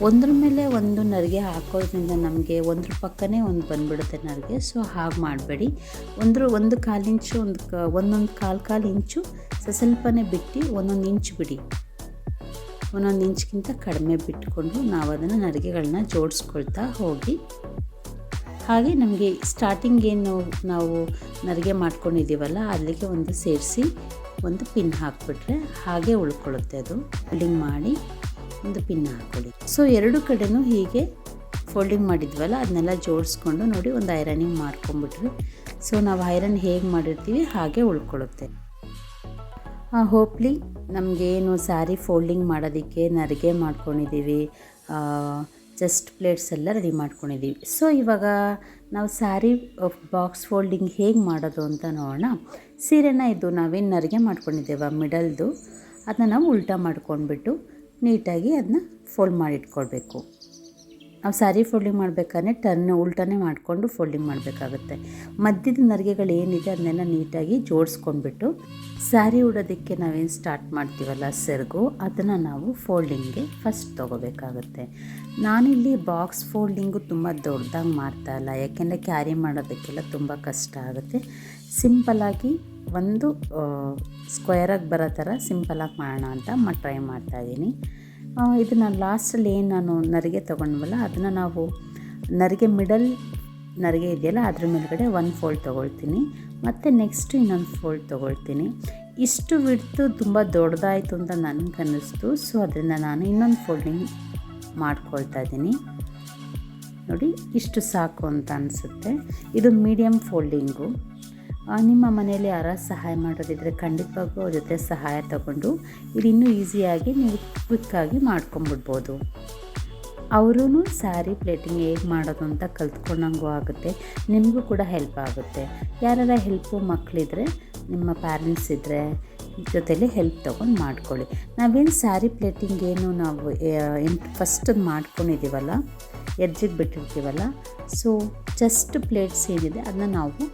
ಒಂದ್ರ ಮೇಲೆ ಒಂದು ನರಿಗೆ ಹಾಕೋದ್ರಿಂದ ನಮಗೆ ಒಂದ್ರ ಪಕ್ಕನೇ ಒಂದು ಬಂದುಬಿಡುತ್ತೆ ನರಿಗೆ. ಸೊ ಹಾಗೆ ಮಾಡಬೇಡಿ. ಒಂದು ಕಾಲಿಂಚು ಒಂದೊಂದು ಕಾಲು ಇಂಚು ಸ್ವಲ್ಪನೇ ಬಿಟ್ಟು ಒಂದೊಂದು ಇಂಚು ಬಿಡಿ. ಒಂದೊಂದು ಇಂಚ್ಗಿಂತ ಕಡಿಮೆ ಬಿಟ್ಕೊಂಡು ನಾವು ಅದನ್ನು ನರಿಗೆಗಳನ್ನ ಜೋಡಿಸ್ಕೊಳ್ತಾ ಹೋಗಿ. ಹಾಗೆ ನಮಗೆ ಸ್ಟಾರ್ಟಿಂಗ್ ಏನು ನಾವು ನರಿಗೆ ಮಾಡ್ಕೊಂಡಿದ್ದೀವಲ್ಲ ಅಲ್ಲಿಗೆ ಒಂದು ಸೇರಿಸಿ ಒಂದು ಪಿನ್ ಹಾಕಿಬಿಟ್ರೆ ಹಾಗೆ ಉಳ್ಕೊಳ್ಳುತ್ತೆ. ಅದು ಫೋಲ್ಡಿಂಗ್ ಮಾಡಿ ಒಂದು ಪಿನ್ ಹಾಕ್ಕೊಳ್ಳಿ. ಸೊ ಎರಡು ಕಡೆನೂ ಹೀಗೆ ಫೋಲ್ಡಿಂಗ್ ಮಾಡಿದ್ವಲ್ಲ ಅದನ್ನೆಲ್ಲ ಜೋಡಿಸ್ಕೊಂಡು ನೋಡಿ ಒಂದು ಐರನಿಂಗ್ ಮಾಡ್ಕೊಂಬಿಟ್ರೆ ಸೊ ನಾವು ಐರನ್ ಹೇಗೆ ಮಾಡಿರ್ತೀವಿ ಹಾಗೆ ಉಳ್ಕೊಳ್ಳುತ್ತೆ. ಹೋಪ್ಲಿ ನಮಗೇನು ಸ್ಯಾರಿ ಫೋಲ್ಡಿಂಗ್ ಮಾಡೋದಕ್ಕೆ ನರಿಗೆ ಮಾಡ್ಕೊಂಡಿದ್ದೀವಿ, ಜಸ್ಟ್ ಪ್ಲೇಟ್ಸ್ ಎಲ್ಲ ರೆಡಿ ಮಾಡ್ಕೊಂಡಿದ್ದೀವಿ. ಸೊ ಇವಾಗ ನಾವು ಸ್ಯಾರಿ ಬಾಕ್ಸ್ ಫೋಲ್ಡಿಂಗ್ ಹೇಗೆ ಮಾಡೋದು ಅಂತ ನೋಡೋಣ. ಸೀರೆನ ಇದು ನಾವೇನು ನರಿಗೆ ಮಾಡ್ಕೊಂಡಿದ್ದೇವೆ ಮಿಡಲ್ದು ಅದನ್ನ ನಾವು ಉಲ್ಟಾ ಮಾಡ್ಕೊಂಡ್ಬಿಟ್ಟು ನೀಟಾಗಿ ಅದನ್ನ ಫೋಲ್ಡ್ ಮಾಡಿಟ್ಕೊಳ್ಬೇಕು. ನಾವು ಸ್ಯಾರಿ ಫೋಲ್ಡಿಂಗ್ ಮಾಡಬೇಕಾದ್ರೆ ಉಲ್ಟಾನೇ ಮಾಡಿಕೊಂಡು ಫೋಲ್ಡಿಂಗ್ ಮಾಡಬೇಕಾಗುತ್ತೆ. ಮಧ್ಯದ ನರಿಗೆಗಳು ಏನಿದೆ ಅದನ್ನೆಲ್ಲ ನೀಟಾಗಿ ಜೋಡಿಸ್ಕೊಂಡ್ಬಿಟ್ಟು ಸ್ಯಾರಿ ಉಡೋದಕ್ಕೆ ನಾವೇನು ಸ್ಟಾರ್ಟ್ ಮಾಡ್ತೀವಲ್ಲ ಸೆರಗು ಅದನ್ನು ನಾವು ಫೋಲ್ಡಿಂಗ್ಗೆ ಫಸ್ಟ್ ತೊಗೋಬೇಕಾಗುತ್ತೆ. ನಾನಿಲ್ಲಿ ಬಾಕ್ಸ್ ಫೋಲ್ಡಿಂಗು ತುಂಬ ದೊಡ್ಡದಾಗಿ ಮಾಡ್ತಾಯಿಲ್ಲ, ಯಾಕೆಂದರೆ ಕ್ಯಾರಿ ಮಾಡೋದಕ್ಕೆಲ್ಲ ತುಂಬ ಕಷ್ಟ ಆಗುತ್ತೆ. ಸಿಂಪಲಾಗಿ ಒಂದು ಸ್ಕ್ವೇರಾಗಿ ಬರೋ ಥರ ಸಿಂಪಲಾಗಿ ಮಾಡೋಣ ಅಂತ ಟ್ರೈ ಮಾಡ್ತಾಯಿದ್ದೀನಿ. ಇದನ್ನು ಲಾಸ್ಟಲ್ಲಿ ಏನು ನಾನು ನರಿಗೆ ತೊಗೊಂಡ್ವಲ್ಲ ಅದನ್ನು ನಾವು ನರಿಗೆ ಮಿಡಲ್ ನರಿಗೆ ಇದೆಯಲ್ಲ ಅದ್ರ ಮೇಲ್ಗಡೆ ಒಂದು ಫೋಲ್ಡ್ ತೊಗೊಳ್ತೀನಿ, ಮತ್ತು ನೆಕ್ಸ್ಟು ಇನ್ನೊಂದು ಫೋಲ್ಡ್ ತೊಗೊಳ್ತೀನಿ. ಇಷ್ಟು ವಿಡ್ತು ತುಂಬ ದೊಡ್ಡದಾಯಿತು ಅಂತ ನನಗೆ ಅನ್ನಿಸ್ತು. ಸೊ ಅದರಿಂದ ನಾನು ಇನ್ನೊಂದು ಫೋಲ್ಡಿಂಗ್ ಮಾಡ್ಕೊಳ್ತಾ ಇದ್ದೀನಿ. ನೋಡಿ ಇಷ್ಟು ಸಾಕು ಅಂತ ಅನಿಸುತ್ತೆ. ಇದು ಮೀಡಿಯಮ್ ಫೋಲ್ಡಿಂಗು. ನಿಮ್ಮ ಮನೆಯಲ್ಲಿ ಯಾರು ಸಹಾಯ ಮಾಡೋದಿದ್ದರೆ ಖಂಡಿತವಾಗೂ ಅವ್ರ ಜೊತೆ ಸಹಾಯ ತಗೊಂಡು ಇದು ಇನ್ನೂ ಈಸಿಯಾಗಿ ನೀವು ಕ್ವಿಕ್ಕಾಗಿ ಮಾಡ್ಕೊಂಬಿಡ್ಬೋದು. ಅವರೂ ಸ್ಯಾರಿ ಪ್ಲೇಟಿಂಗ್ ಹೇಗೆ ಮಾಡೋದು ಅಂತ ಕಲ್ತ್ಕೊಂಡಂಗೂ ಆಗುತ್ತೆ, ನಿಮಗೂ ಕೂಡ ಹೆಲ್ಪ್ ಆಗುತ್ತೆ. ಯಾರ ಹೆಲ್ಪು ಮಕ್ಕಳಿದ್ರೆ ನಿಮ್ಮ ಪ್ಯಾರೆಂಟ್ಸ್ ಇದ್ದರೆ ಜೊತೆಲಿ ಹೆಲ್ಪ್ ತೊಗೊಂಡು ಮಾಡ್ಕೊಳ್ಳಿ. ನಾವೇನು ಸ್ಯಾರಿ ಪ್ಲೇಟಿಂಗ್ ಏನು ನಾವು ಫಸ್ಟ್ ಮಾಡ್ಕೊಂಡಿದ್ದೀವಲ್ಲ ಎಡ್ಜಿಗೆ ಬಿಟ್ಟಿರ್ತೀವಲ್ಲ, ಸೊ ಜಸ್ಟ್ ಪ್ಲೇಟ್ಸ್ ಏನಿದೆ ಅದನ್ನ ನಾವು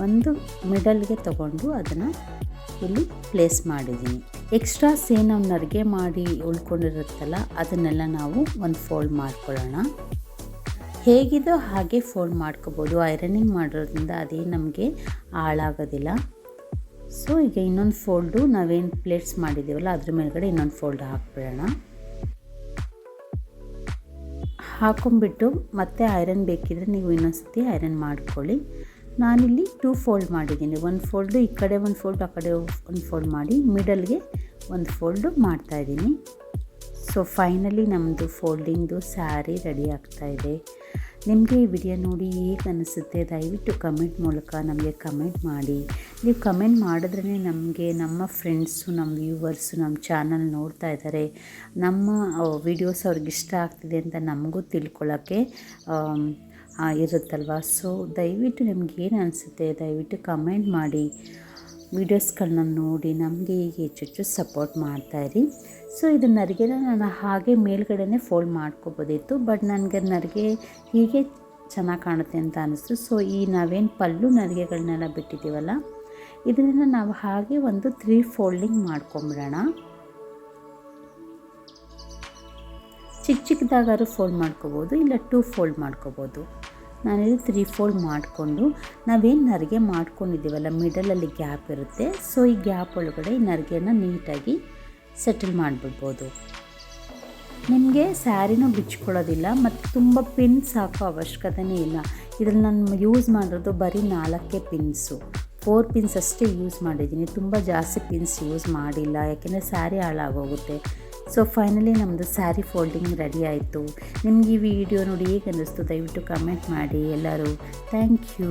ಒಂದು ಮಿಡಲ್ಗೆ ತೊಗೊಂಡು ಅದನ್ನು ಇಲ್ಲಿ ಪ್ಲೇಸ್ ಮಾಡಿದ್ದೀನಿ. ಎಕ್ಸ್ಟ್ರಾಸ್ ಏನು ನಾವು ನರಿಗೆ ಮಾಡಿ ಉಳ್ಕೊಂಡಿರುತ್ತಲ್ಲ ಅದನ್ನೆಲ್ಲ ನಾವು ಒಂದು ಫೋಲ್ಡ್ ಮಾಡ್ಕೊಳ್ಳೋಣ. ಹೇಗಿದೋ ಹಾಗೆ ಫೋಲ್ಡ್ ಮಾಡ್ಕೋಬೋದು. ಐರನಿಂಗ್ ಮಾಡೋದ್ರಿಂದ ಅದೇ ನಮಗೆ ಹಾಳಾಗೋದಿಲ್ಲ. ಸೊ ಈಗ ಇನ್ನೊಂದು ಫೋಲ್ಡು ನಾವೇನು ಪ್ಲೇಟ್ಸ್ ಮಾಡಿದ್ದೀವಲ್ಲ ಅದ್ರ ಮೇಲ್ಗಡೆ ಇನ್ನೊಂದು ಫೋಲ್ಡ್ ಹಾಕ್ಬಿಡೋಣ. ಹಾಕೊಂಡ್ಬಿಟ್ಟು ಮತ್ತೆ ಐರನ್ ಬೇಕಿದ್ರೆ ನೀವು ಇನ್ನೊಂದು ಸತಿ ಐರನ್ ಮಾಡ್ಕೊಳ್ಳಿ. ನಾನಿಲ್ಲಿ 2 ಫೋಲ್ಡ್ ಮಾಡಿದ್ದೀನಿ. ಒಂದು ಫೋಲ್ಡು ಈ ಕಡೆ ಒಂದು ಫೋಲ್ಡ್ ಆ ಕಡೆ ಒಂದು ಫೋಲ್ಡ್ ಮಾಡಿ ಮಿಡಲ್ಗೆ ಒಂದು ಫೋಲ್ಡು ಮಾಡ್ತಾಯಿದ್ದೀನಿ. ಸೊ ಫೈನಲಿ ನಮ್ಮದು ಫೋಲ್ಡಿಂಗ್ದು ಸ್ಯಾರಿ ರೆಡಿ ಆಗ್ತಾಯಿದೆ. ನಿಮಗೆ ಈ ವಿಡಿಯೋ ನೋಡಿ ಹೇಗೆ ಅನಿಸುತ್ತೆ ದಯವಿಟ್ಟು ಕಮೆಂಟ್ ಮೂಲಕ ನಮಗೆ ಕಮೆಂಟ್ ಮಾಡಿ. ನೀವು ಕಮೆಂಟ್ ಮಾಡಿದ್ರೇ ನಮಗೆ ನಮ್ಮ ಫ್ರೆಂಡ್ಸು ನಮ್ಮ ವ್ಯೂವರ್ಸು ನಮ್ಮ ಚಾನಲ್ ನೋಡ್ತಾ ಇದ್ದಾರೆ, ನಮ್ಮ ವಿಡಿಯೋಸ್ ಅವ್ರಿಗೆ ಇಷ್ಟ ಆಗ್ತಿದೆ ಅಂತ ನಮಗೂ ತಿಳ್ಕೊಳ್ಳೋಕ್ಕೆ ಇರುತ್ತಲ್ವ. ಸೊ ದಯವಿಟ್ಟು ನಿಮಗೇನು ಅನಿಸುತ್ತೆ ದಯವಿಟ್ಟು ಕಮೆಂಟ್ ಮಾಡಿ, ವೀಡಿಯೋಸ್ಗಳನ್ನ ನೋಡಿ ನಮಗೆ ಈಗ ಹೆಚ್ಚು ಸಪೋರ್ಟ್ ಮಾಡ್ತಾಯಿರಿ. ಸೊ ಇದು ನರಿಗೆನ ನಾನು ಹಾಗೆ ಮೇಲ್ಗಡೆನೇ ಫೋಲ್ಡ್ ಮಾಡ್ಕೋಬೋದಿತ್ತು, ಬಟ್ ನನಗೆ ನರಿಗೆ ಹೀಗೆ ಚೆನ್ನಾಗಿ ಕಾಣುತ್ತೆ ಅಂತ ಅನ್ನಿಸ್ತು. ಸೊ ಈ ನಾವೇನು ಪಲ್ಲು ನರಿಗೆಗಳನ್ನೆಲ್ಲ ಬಿಟ್ಟಿದ್ದೀವಲ್ಲ ಇದನ್ನು ನಾವು ಹಾಗೆ ಒಂದು 3 ಫೋಲ್ಡಿಂಗ್ ಮಾಡ್ಕೊಂಬಿಡೋಣ. ಚಿಕ್ಕದಾಗಾದ್ರೂ ಫೋಲ್ಡ್ ಮಾಡ್ಕೋಬೋದು, ಇಲ್ಲ 2 ಫೋಲ್ಡ್ ಮಾಡ್ಕೋಬೋದು. ನಾನಿಲ್ಲಿ 3 ಫೋಲ್ಡ್ ಮಾಡಿಕೊಂಡು ನಾವೇನು ನರಿಗೆ ಮಾಡ್ಕೊಂಡಿದ್ದೀವಲ್ಲ ಮಿಡಲಲ್ಲಿ ಗ್ಯಾಪ್ ಇರುತ್ತೆ, ಸೊ ಈ ಗ್ಯಾಪ್ ಒಳಗಡೆ ಈ ನರಿಗೆನ ನೀಟಾಗಿ ಸೆಟಲ್ ಮಾಡಿಬಿಡ್ಬೋದು. ನಿಮಗೆ ಸ್ಯಾರಿನೂ ಬಿಚ್ಕೊಳ್ಳೋದಿಲ್ಲ ಮತ್ತು ತುಂಬ ಪಿನ್ಸ್ ಹಾಕೋ ಅವಶ್ಯಕತೆಯೇ ಇಲ್ಲ. ಇದನ್ನು ನಾನು ಯೂಸ್ ಮಾಡೋದು ಬರೀ 4 ಪಿನ್ಸು, 4 ಪಿನ್ಸ್ ಅಷ್ಟೇ ಯೂಸ್ ಮಾಡಿದ್ದೀನಿ. ತುಂಬ ಜಾಸ್ತಿ ಪಿನ್ಸ್ ಯೂಸ್ ಮಾಡಿಲ್ಲ, ಯಾಕೆಂದರೆ ಸ್ಯಾರಿ ಹಾಳಾಗೋಗುತ್ತೆ. ಸೊ ಫೈನಲಿ ನಮ್ಮದು ಸ್ಯಾರಿ ಫೋಲ್ಡಿಂಗ್ ರೆಡಿ ಆಯಿತು. ನಿಮಗೆ ಈ ವಿಡಿಯೋ ನೋಡಿ ಹೇಗೆ ಅನ್ನಿಸ್ತು ದಯವಿಟ್ಟು ಕಮೆಂಟ್ ಮಾಡಿ ಎಲ್ಲರೂ. Thank you.